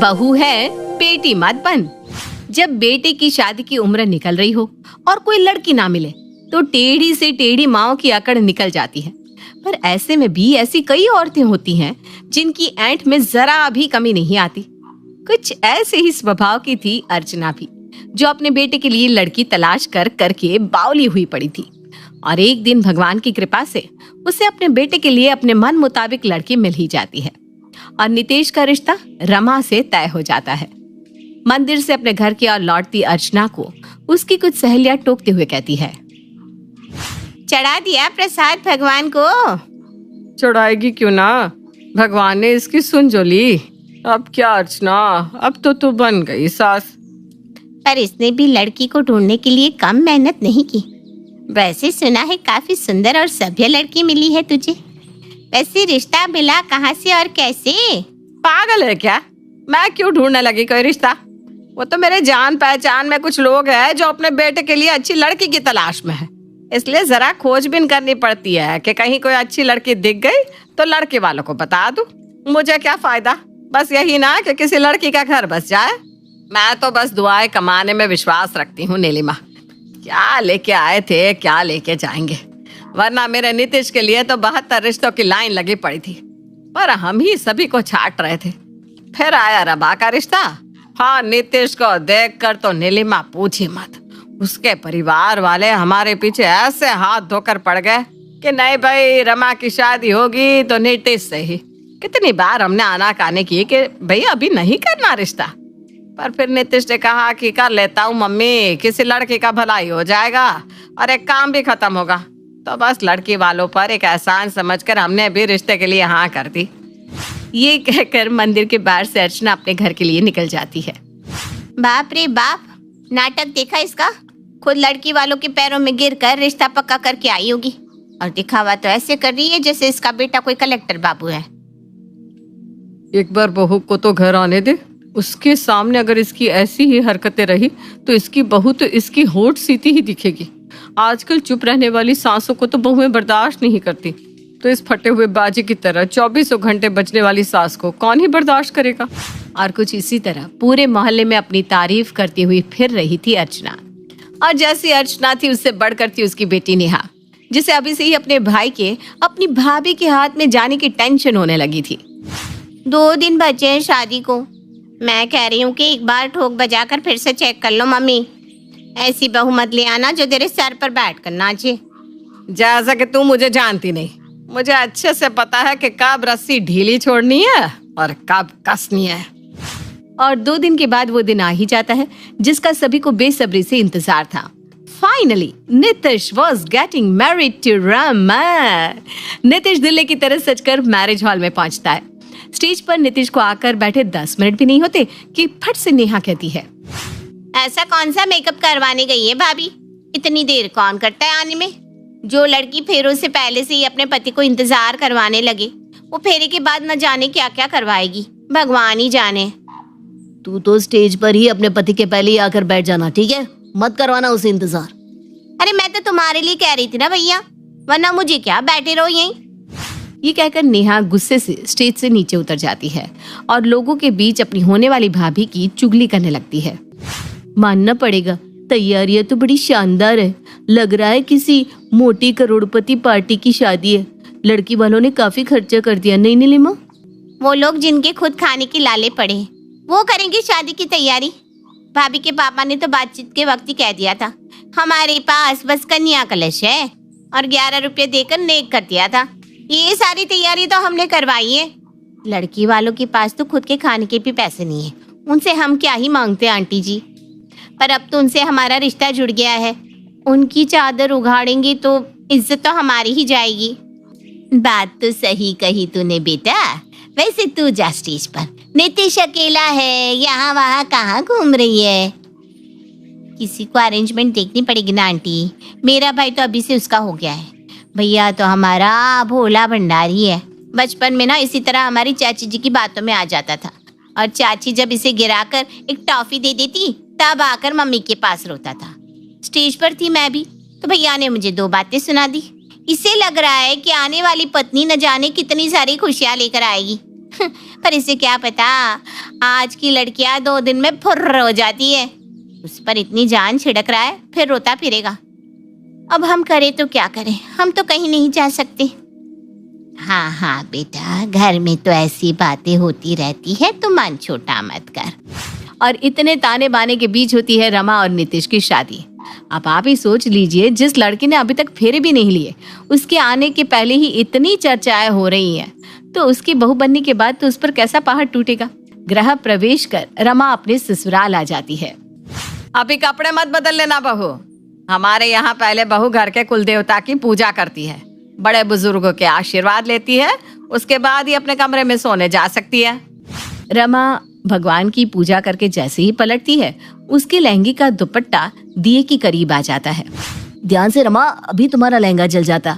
बहू है बेटी मत बन। जब बेटे की शादी की उम्र निकल रही हो और कोई लड़की ना मिले तो टेढ़ी से टेढ़ी माओ की अकड़ निकल जाती है। पर ऐसे में भी ऐसी कई औरतें होती हैं जिनकी ऐंठ में जरा भी कमी नहीं आती। कुछ ऐसे ही स्वभाव की थी अर्चना भी, जो अपने बेटे के लिए लड़की तलाश कर करके बावली हुई पड़ी थी। और एक दिन भगवान की कृपा से उसे अपने बेटे के लिए अपने मन मुताबिक लड़की मिल ही जाती है और नितेश का रिश्ता रमा से तय हो जाता है। मंदिर से अपने घर की ओर लौटती अर्चना को उसकी कुछ सहेलियां टोकते हुए कहती है, चढ़ा दिया प्रसाद भगवान को। चढ़ाएगी क्यों ना, भगवान ने इसकी सुन जो ली। अब क्या अर्चना, अब तो तू बन गई सास। पर इसने भी लड़की को ढूंढने के लिए कम मेहनत नहीं की। वैसे सुना है काफी सुंदर और सभ्य लड़की मिली है तुझे। वैसे रिश्ता मिला कहाँ से और कैसे? पागल है क्या, मैं क्यों ढूंढने लगी कोई रिश्ता? वो तो मेरे जान पहचान में कुछ लोग हैं जो अपने बेटे के लिए अच्छी लड़की की तलाश में है, इसलिए जरा खोजबीन करनी पड़ती है कि कहीं कोई अच्छी लड़की दिख गई तो लड़के वालों को बता दूं। मुझे क्या फायदा, बस यही ना कि किसी लड़की का घर बस जाए। मैं तो बस दुआएं कमाने में विश्वास रखती हूँ नीलिमा। क्या लेके आए थे क्या लेके जाएंगे, वरना मेरे नीतीश के लिए तो 72 रिश्तों की लाइन लगी पड़ी थी, पर हम ही सभी को छाट रहे थे। फिर आया रमा का रिश्ता। हाँ, नीतीश को देखकर तो नीलिमा पूछी मत, उसके परिवार वाले हमारे पीछे ऐसे हाथ धोकर पड़ गए कि नहीं भाई, रमा की शादी होगी तो नीतीश से ही। कितनी बार हमने आनाकानी की कि भैया अभी नहीं करना रिश्ता, पर फिर नीतीश ने कहा कि कर लेता हूँ मम्मी, किसी लड़की का भलाई हो जाएगा और एक काम भी खत्म होगा। तो बस लड़की वालों पर एक एहसान समझकर हमने भी रिश्ते के लिए हाँ कर दी। ये कहकर मंदिर के बाहर से अर्चना अपने घर के लिए निकल जाती है। बाप रे बाप, नाटक देखा इसका। खुद लड़की वालों के पैरों में गिर कर रिश्ता पक्का करके आई होगी और दिखावा तो ऐसे कर रही है जैसे इसका बेटा कोई कलेक्टर बाबू है। एक बार बहू को तो घर आने दे, उसके सामने अगर इसकी ऐसी ही हरकतें रही तो इसकी बहू तो इसकी होठ सीती ही दिखेगी। आजकल चुप रहने वाली सासों को तो बहुएं बर्दाश्त नहीं करती, तो इस फटे हुए बाजी की तरह 24 घंटे बजने वाली सास को कौन ही बर्दाश्त करेगा। और कुछ इसी तरह पूरे मोहल्ले में अपनी तारीफ करती हुई फिर रही थी अर्चना। और जैसी अर्चना थी उससे बढ़कर थी उसकी बेटी नेहा, जिसे अभी से ही अपने भाई के अपनी भाभी के हाथ में जाने की टेंशन होने लगी थी। 2 दिन बचे हैं शादी को। मैं कह रही हूँ कि एक बार ठोक बजाकर फिर से चेक कर लो मम्मी। ऐसी बहू मत ले आना जो तेरे सर पर बैठ कर नाचे। जैसा कि तू मुझे जानती नहीं, मुझे अच्छे से पता है कि कब रस्सी ढीली छोड़नी है और कब कसनी है। और 2 दिन के बाद वो दिन आ ही जाता है जिसका सभी को बेसब्री से इंतजार था। Finally Nitish was getting married to Rama. Nitish Delhi की तरह सजकर मैरिज हॉल में पहुंचता है। स्टेज पर नितिश को आकर बैठे 10 मिनट भी नहीं होते कि फट से नेहा कहती है, ऐसा कौन सा मेकअप करवाने गई है भाभी? इतनी देर कौन करता है आने में? जो लड़की फेरों से पहले से ही अपने पति को इंतजार करवाने लगे, वो फेरे के बाद न जाने क्या क्या करवाएगी, भगवान ही जाने। तू तो स्टेज पर ही अपने पति के पहले ही आकर बैठ जाना, ठीक है? मत करवाना उसे इंतजार। अरे मैं तो तुम्हारे लिए कह रही थी ना भैया, वरना मुझे क्या, बैठे रहो यहीं। ये कहकर नेहा गुस्से से स्टेज से नीचे उतर जाती है और लोगों के बीच अपनी होने वाली भाभी की चुगली करने लगती है। मानना पड़ेगा, तैयारियां तो बड़ी शानदार है। लग रहा है किसी मोटी करोड़पति पार्टी की शादी है। लड़की वालों ने काफी खर्चा कर दिया, नहीं नीलिमा? वो लोग जिनके खुद खाने के लाले पड़े वो करेंगे शादी की तैयारी। भाभी के पापा ने तो बातचीत के वक्त ही कह दिया था, हमारे पास बस कन्या कलश है, और 11 रुपये देकर नेक कर दिया था। ये सारी तैयारी तो हमने करवाई है। लड़की वालों के पास तो खुद के खाने के भी पैसे नहीं है, उनसे हम क्या ही मांगते आंटी जी। पर अब तो उनसे हमारा रिश्ता जुड़ गया है, उनकी चादर उगाड़ेंगे तो इज्जत तो हमारी ही जाएगी। बात तो सही कही तूने बेटा। वैसे तू जा स्टेज पर, नितिश अकेला है, यहाँ वहाँ कहाँ घूम रही है? किसी को अरेंजमेंट देखनी पड़ेगी ना आंटी। मेरा भाई तो अभी से उसका हो गया है। भैया तो हमारा भोला भंडारी है। बचपन में ना इसी तरह हमारी चाची जी की बातों में आ जाता था, और चाची जब इसे गिराकर एक टॉफी दे देती तब आकर मम्मी के पास रोता था। स्टेज पर थी मैं भी, तो भैया ने मुझे 2 बातें सुना दी। इसे लग रहा है कि आने वाली पत्नी न जाने कितनी सारी खुशियां लेकर आएगी। पर इसे क्या पता, आज की लड़कियां 2 दिन में फुर्र हो जाती है। उस पर इतनी जान छिड़क रहा है, फिर रोता फिरेगा। अब हम करें तो क्या करें, हम तो कहीं नहीं जा सकते। हाँ हाँ बेटा, घर में तो ऐसी बातें होती रहती है, तू मन छोटा मत कर। और इतने ताने बाने के बीच होती है रमा और नीतीश की शादी। अब आप ही सोच लीजिए, जिस लड़की ने अभी तक फेरे भी नहीं लिए, उसके आने के पहले ही इतनी चर्चाएं हो रही हैं, तो उसकी बहू बनने के बाद तो उस पर कैसा पहाड़ टूटेगा। गृह प्रवेश कर रमा अपने ससुराल आ जाती है। अभी कपड़े मत बदल लेना बहू। हमारे यहाँ पहले बहू घर के कुल देवता की पूजा करती है, बड़े बुजुर्गों के आशीर्वाद लेती है, उसके बाद ही अपने कमरे में सोने जा सकती है। रमा भगवान की पूजा करके जैसे ही पलटती है, उसके लहंगे का दुपट्टा दिए के करीब आ जाता है। ध्यान से रमा, अभी तुम्हारा लहंगा जल जाता।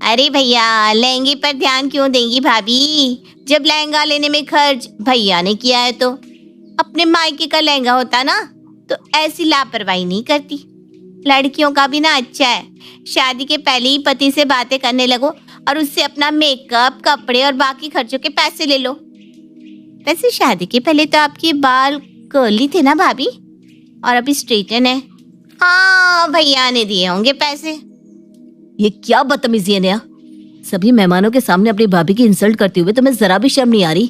अरे भैया, लहंगे पर ध्यान क्यों देंगी भाभी? जब लहंगा लेने में खर्च भैया ने किया है तो अपने मायके का लहंगा होता ना, तो ऐसी लापरवाही नहीं करती। लड़कियों का भी ना अच्छा है, शादी के पहले ही पति से बातें करने लगो और उससे अपना मेकअप, कपड़े और बाकी खर्चों के पैसे ले लो। वैसे शादी के पहले तो आपके बाल कर्ली थे ना भाभी, और अभी स्ट्रेटन है। हाँ, भैया ने दिए होंगे पैसे। ये क्या बदतमीजी है नया? सभी मेहमानों के सामने अपनी भाभी की इंसल्ट करते हुए तुम्हें जरा भी शर्म नहीं आ रही?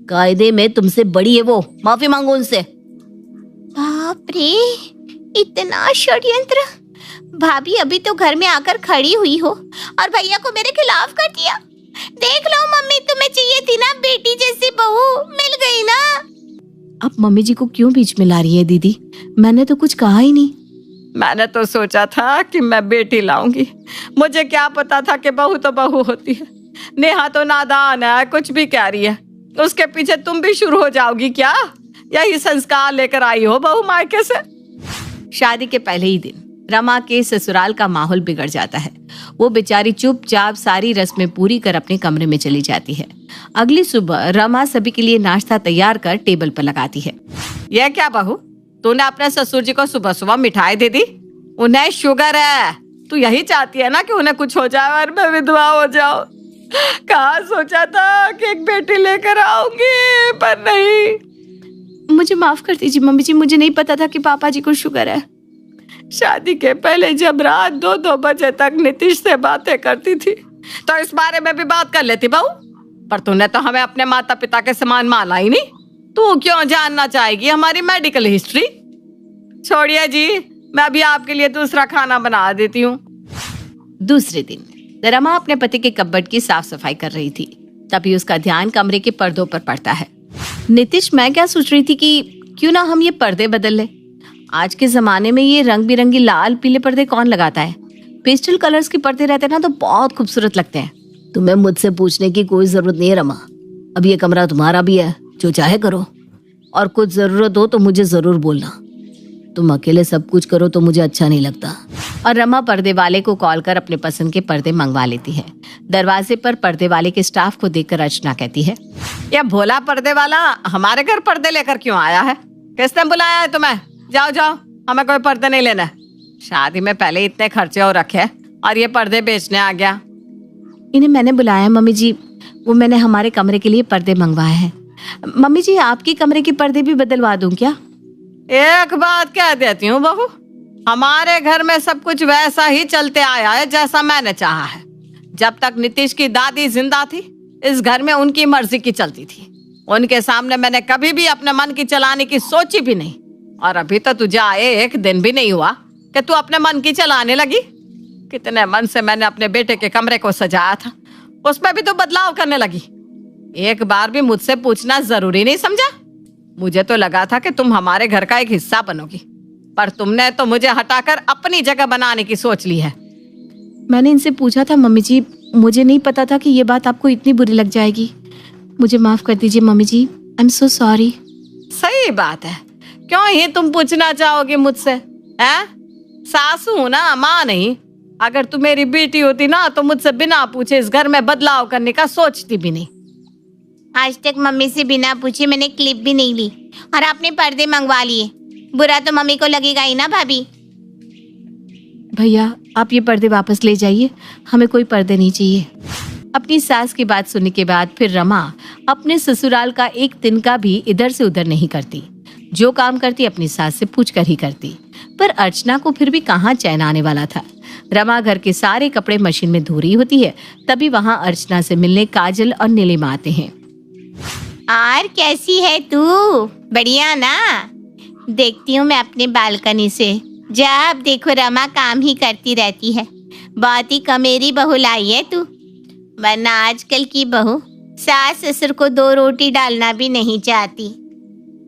कायदे में तुमसे बड़ी है वो, माफी मांगो उनसे। बाप रे, इतना षड्यंत्र! भाभी अभी तो घर में आकर खड़ी हुई हो और भैया को मेरे खिलाफ कर दिया। देख लो मम्मी, तुम्हें चाहिए थी ना बेटी जैसी बहू, मिल गई ना। अब मम्मी जी को क्यों बीच में ला रही है दीदी? मैंने तो कुछ कहा ही नहीं। मैंने तो सोचा था कि मैं बेटी लाऊंगी, मुझे क्या पता था कि बहू तो बहू होती है। नेहा तो नादान है, कुछ भी कह रही है। उसके पीछे तुम भी शुरू हो जाओगी क्या? यही संस्कार लेकर आई हो बहू मायके से। शादी के पहले ही दिन रमा के ससुराल का माहौल बिगड़ जाता है। वो बेचारी चुपचाप सारी रस्में पूरी कर अपने कमरे में चली जाती है। अगली सुबह रमा सभी के लिए नाश्ता तैयार कर टेबल पर लगाती है। यह क्या बहू, तूने अपने ससुर जी को सुबह सुबह मिठाई दे दी? उन्हें शुगर है, तू यही चाहती है ना कि उन्हें कुछ हो जाए और मैं विधवा हो जाऊं। कहाँ सोचा था कि एक बेटी लेकर आऊंगी, पर नहीं। मुझे माफ कर दीजिए मम्मी जी, मुझे नहीं पता था कि पापा जी को शुगर है। शादी के पहले जब रात 2-2 बजे तक नीतीश से बातें करती थी तो इस बारे में भी बात कर लेती बहू, पर तूने तो हमें अपने माता पिता के समान माना ही नहीं। तू क्यों जानना चाहेगी हमारी मेडिकल हिस्ट्री? छोड़िए जी, मैं अभी आपके लिए दूसरा खाना बना देती हूँ। दूसरे दिन रमा अपने पति के कपबोर्ड की साफ सफाई कर रही थी, तभी उसका ध्यान कमरे के पर्दों पर पड़ता है। नीतीश, मैं क्या सोच रही थी कि क्यों ना हम ये पर्दे बदल ले। आज के जमाने में ये रंग बिरंगी लाल पीले पर्दे कौन लगाता है? पेस्टल कलर्स के पर्दे रहते हैं ना, तो बहुत खूबसूरत लगते हैं। तुम्हें मुझसे पूछने की कोई जरूरत नहीं है रमा, अब ये कमरा तुम्हारा भी है, जो चाहे करो। और कुछ जरूरत हो तो मुझे जरूर बोलना। तुम अकेले सब कुछ करो तो मुझे अच्छा नहीं लगता। और रमा पर्दे वाले को कॉल कर अपने पसंद के पर्दे मंगवा लेती है। दरवाजे पर पर्दे वाले के स्टाफ को देखकर अर्चना कहती है, यह भोला पर्दे वाला हमारे घर पर्दे लेकर क्यों आया है? किसने बुलाया है तुम्हें? जाओ जाओ, हमें कोई पर्दे नहीं लेना। शादी में पहले इतने खर्चे हो रखे और ये पर्दे बेचने आ गया। इन्हें मैंने बुलाया मम्मी जी, वो मैंने हमारे कमरे के लिए पर्दे मंगवाए हैं। मम्मी जी, आपके कमरे के पर्दे भी बदलवा दूं क्या? एक बात कह देती हूँ बहू, हमारे घर में सब कुछ वैसा ही चलते आया है जैसा मैंने चाहा है। जब तक नीतीश की दादी जिंदा थी, इस घर में उनकी मर्जी की चलती थी। उनके सामने मैंने कभी भी अपने मन की चलाने की सोची भी नहीं। और अभी तो तुझे आए 1 दिन भी नहीं हुआ कि तू अपने मन की चलाने लगी। कितने मन से मैंने अपने बेटे के कमरे को सजाया था, उसमें भी तो बदलाव करने लगी। एक बार भी मुझसे पूछना जरूरी नहीं समझा? मुझे तो लगा था कि तुम हमारे घर का एक हिस्सा बनोगी, पर तुमने तो मुझे हटाकर अपनी जगह बनाने की सोच ली है। मैंने इनसे पूछा था मम्मी जी, मुझे नहीं पता था कि ये बात आपको इतनी बुरी लग जाएगी। मुझे माफ कर दीजिए mummy ji, I am so sorry. सही बात है, क्यों ही तुम पूछना चाहोगी मुझसे? हैं? सासू हूं ना, माँ नहीं। अगर तू मेरी बेटी होती ना तो मुझसे बिना पूछे इस घर में बदलाव करने का सोचती भी नहीं। आज तक मम्मी से बिना पूछे मैंने क्लिप भी नहीं ली और आपने पर्दे मंगवा लिए। बुरा तो मम्मी को लगेगा ही ना भाभी। भैया, आप ये पर्दे वापस ले जाइए, हमें कोई पर्दे नहीं चाहिए। अपनी सास की बात सुनने के बाद फिर रमा अपने ससुराल का एक तिनका भी इधर से उधर नहीं करती। जो काम करती अपनी सास से पूछ कर ही करती। पर अर्चना को फिर भी कहाँ चैन आने वाला था। रमा घर के सारे कपड़े मशीन में धो रही होती है, तभी वहां अर्चना से मिलने काजल और नीलिमा आते हैं। और कैसी है तू? बढ़िया ना? देखती हूँ मैं अपने बालकनी से, जब देखो रमा काम ही करती रहती है। बहुत ही कमेरी बहू लाई है तू, वरना आजकल की बहू सास ससुर को 2 रोटी डालना भी नहीं चाहती।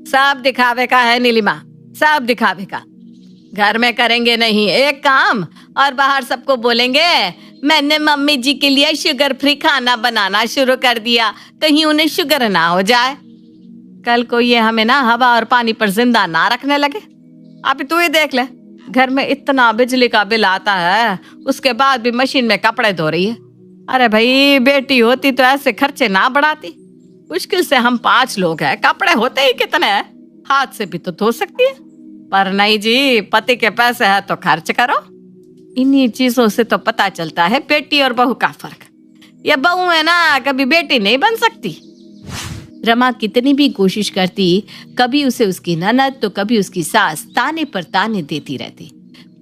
सब दिखावे का है नीलिमा, सब दिखावे का। घर में करेंगे नहीं एक काम और बाहर सबको बोलेंगे मैंने मम्मी जी के लिए शुगर फ्री खाना बनाना शुरू कर दिया, कहीं उन्हें शुगर ना हो जाए। कल को ये हमें ना हवा और पानी पर जिंदा ना रखने लगे। अभी तू ही देख ले, घर में इतना बिजली का बिल आता है, उसके बाद भी मशीन में कपड़े धो रही है। अरे भाई, बेटी होती तो ऐसे खर्चे ना बढ़ाती। मुश्किल से हम 5 लोग हैं, कपड़े होते ही कितने हैं, हाथ से भी तो धो सकती है। पर नहीं जी, पति के पैसे है तो खर्च करो। इन्हीं चीजों से तो पता चलता है बेटी और बहू का फर्क। ये बहू है ना, कभी बेटी नहीं बन सकती। रमा कितनी भी कोशिश करती, कभी उसे उसकी ननद तो कभी उसकी सास ताने पर ताने देती रहती।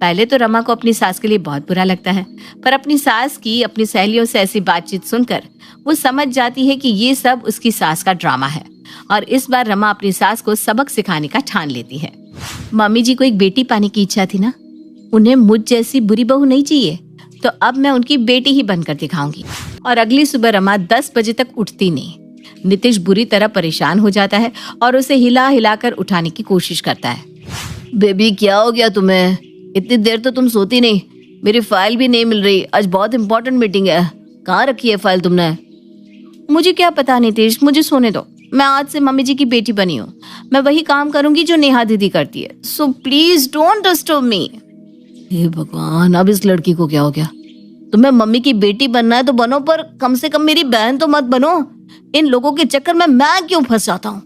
पहले तो रमा को अपनी सास के लिए बहुत बुरा लगता है, पर अपनी सास की अपनी सहेलियों से ऐसी बातचीत सुनकर वो समझ जाती है कि ये सब उसकी सास का ड्रामा है। और इस बार रमा अपनी सास को सबक सिखाने का ठान लेती है। मम्मी जी को एक बेटी पाने की इच्छा थी ना, उन्हें मुझ जैसी बुरी बहू नहीं चाहिए, तो अब मैं उनकी बेटी ही बनकर दिखाऊंगी। और अगली सुबह रमा 10 बजे तक उठती नहीं। नितिश बुरी तरह परेशान हो जाता है और उसे हिला हिलाकर उठाने की कोशिश करता है। बेबी क्या हो गया तुम्हें? इतनी देर तो तुम सोती नहीं। मेरी फाइल भी नहीं मिल रही, आज बहुत इंपॉर्टेंट मीटिंग है। कहाँ रखी है फाइल तुमने? मुझे क्या पता नितिश, मुझे सोने दो। मैं आज से मम्मी जी की बेटी बनी हूँ। मैं वही काम करूंगी जो नेहा दीदी करती है। So please don't disturb me. हे भगवान, अब इस लड़की को क्या हो गया? तुम्हें मम्मी की बेटी बनना है तो बनो, पर कम से कम मेरी बहन तो मत बनो। इन लोगों के चक्कर में मैं क्यों फंस जाता हूँ?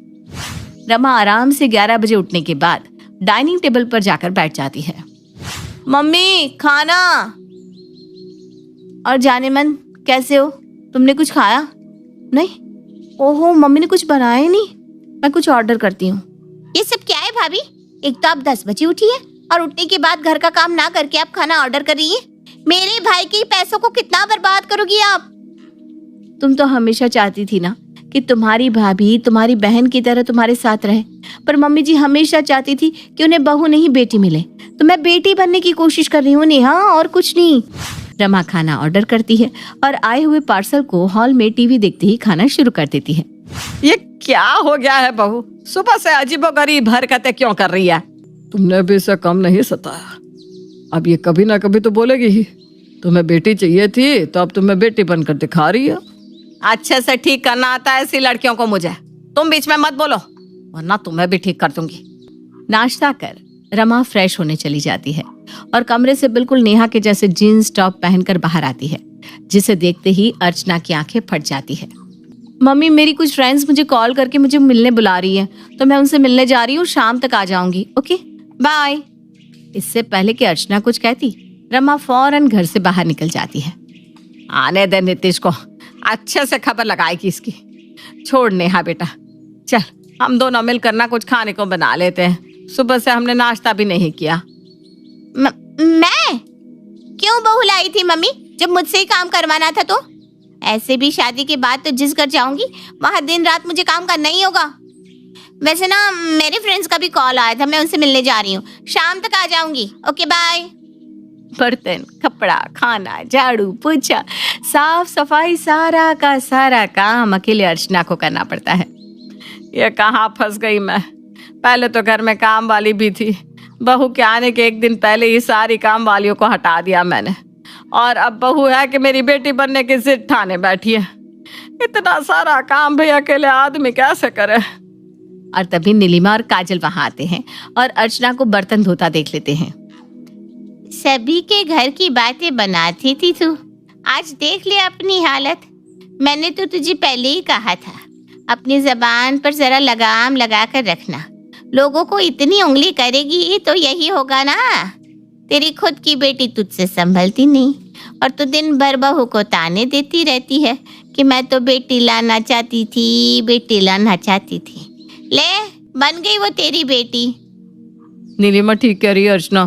रमा आराम से 11 बजे उठने के बाद डाइनिंग टेबल पर जाकर बैठ जाती है। मम्मी खाना। और जाने मन, कैसे हो? तुमने कुछ खाया? नहीं? ओहो, मम्मी ने कुछ बनाया ही नहीं। मैं कुछ ऑर्डर करती हूँ। ये सब क्या है भाभी? एक तो आप 10 बजे उठी है और उठने के बाद घर का काम ना करके आप खाना ऑर्डर कर रही है। मेरे भाई के पैसों को कितना बर्बाद करोगी आप? तुम तो हमेशा चाहती थी ना कि तुम्हारी भाभी तुम्हारी बहन की तरह तुम्हारे साथ रहे, पर मम्मी जी हमेशा चाहती थी कि उन्हें बहू नहीं बेटी मिले। तो मैं बेटी बनने की कोशिश कर रही हूँ नेहा, और कुछ नहीं। रमा खाना ऑर्डर करती है और आए हुए पार्सल को हॉल में टीवी देखते ही खाना शुरू कर देती है। ये क्या हो गया है बहू? सुबह से अजीबोगरीब हरकतें क्यों कर रही है? तुमने भी इसे कम नहीं सताया। अब ये कभी ना कभी तो बोलेगी ही। तुम्हें बेटी चाहिए थी तो अब तुम्हें बेटी बनकर दिखा रही है। अच्छे से ठीक करना आता है ऐसी लड़कियों को मुझे। तुम बीच में मत बोलो, वरना तुम्हें भी ठीक कर दूंगी। नाश्ता कर रमा फ्रेश होने चली जाती है और कमरे से बिल्कुल नेहा के जैसे जीन्स टॉप पहनकर बाहर आती है, जिसे देखते ही अर्चना की आंखें फट जाती है। मम्मी, मेरी कुछ फ्रेंड्स मुझे कॉल करके मुझे मिलने बुला रही है, तो मैं उनसे मिलने जा रही हूँ। शाम तक आ जाऊंगी। Okay bye. इससे पहले कि अर्चना कुछ कहती, रमा फौरन घर से बाहर निकल जाती है। आने दे नीतीश को, अच्छे से खबर लगाएगी इसकी। छोड़ नेहा बेटा, चल हम दोनों मिलकर ना कुछ खाने को बना लेते हैं। सुबह से हमने नाश्ता भी नहीं किया। मैं क्यों बहू लाई थी मम्मी, जब मुझसे ही काम करवाना था? तो ऐसे भी शादी के बाद तो जिस घर जाऊंगी वहां दिन रात मुझे काम करना ही होगा। वैसे ना मेरे फ्रेंड्स का भी कॉल आया था, मैं उनसे मिलने जा रही हूँ। शाम तक आ जाऊंगी। Okay bye. बर्तन, कपड़ा, खाना, झाड़ू, पोछा, साफ सफाई, सारा का सारा काम अकेले अर्चना को करना पड़ता है। ये कहाँ फंस गई मैं? पहले तो घर में काम वाली भी थी, बहू के आने के 1 दिन पहले ही सारी काम वालियों को हटा दिया मैंने। और अब बहू है कि मेरी बेटी बनने की जिद ठाने बैठी है। इतना सारा काम भी अकेले आदमी कैसे करे? और तभी नीलिमा और काजल वहां आते हैं और अर्चना को बर्तन धोता देख लेते हैं। सभी के घर की बातें बनाती थी तू, आज देख ले अपनी हालत। मैंने तो तुझे पहले ही कहा था, अपनी जबान पर जरा लगाम लगा कर रखना। लोगों को इतनी उंगली करेगी तो यही होगा ना। तेरी खुद की बेटी तुझसे संभलती नहीं, और तू दिन भर बहू को ताने देती रहती है कि मैं तो बेटी लाना चाहती थी, बेटी लाना चाहती थी। ले, बन गई वो तेरी बेटी। नीलिमा ठीक कह रही है अर्चना,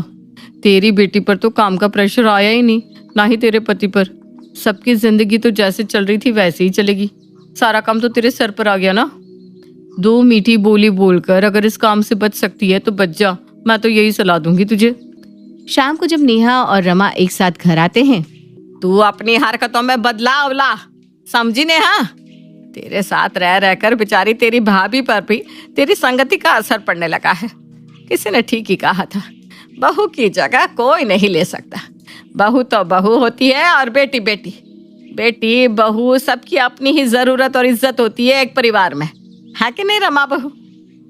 तेरी बेटी पर तो काम का प्रेशर आया ही नहीं, ना ही तेरे पति पर। सबकी जिंदगी तो जैसे चल रही थी वैसे ही चलेगी। सारा काम तो तेरे सर पर आ गया ना। 2 मीठी बोली बोलकर अगर इस काम से बच सकती है तो बच जा, मैं तो यही सलाह दूंगी तुझे। शाम को जब नेहा और रमा एक साथ घर आते हैं, तू अपनी हरकतों में बदलाव ला, समझी नेहा? तेरे साथ रह रहकर बेचारी तेरी भाभी पर भी तेरी संगति का असर पड़ने लगा है। किसी ने ठीक ही कहा था, बहू की जगह कोई नहीं ले सकता। बहू तो बहू होती है और बेटी बेटी। बेटी बहू सबकी अपनी ही जरूरत और इज्जत होती है एक परिवार में, है कि नहीं रमा बहू?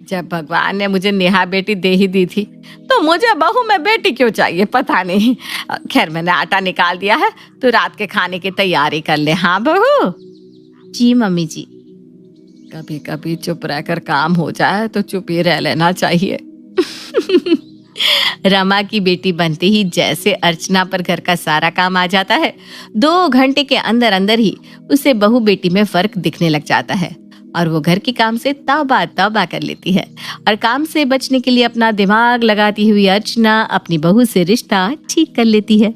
जब भगवान ने मुझे नेहा बेटी दे ही दी थी तो मुझे बहू में बेटी क्यों चाहिए पता नहीं। खैर मैंने आटा निकाल दिया है, तो रात के खाने की तैयारी कर ले। हाँ बहू? जी मम्मी जी। कभी कभी चुप रहकर काम हो जाए तो चुप ही रह लेना चाहिए। रमा की बेटी बनते ही जैसे अर्चना पर घर का सारा काम आ जाता है, 2 घंटे के अंदर अंदर ही उसे बहू बेटी में फर्क दिखने लग जाता है और वो घर के काम से तौबा तौबा कर लेती है। और काम से बचने के लिए अपना दिमाग लगाती हुई अर्चना अपनी बहू से रिश्ता ठीक कर लेती है।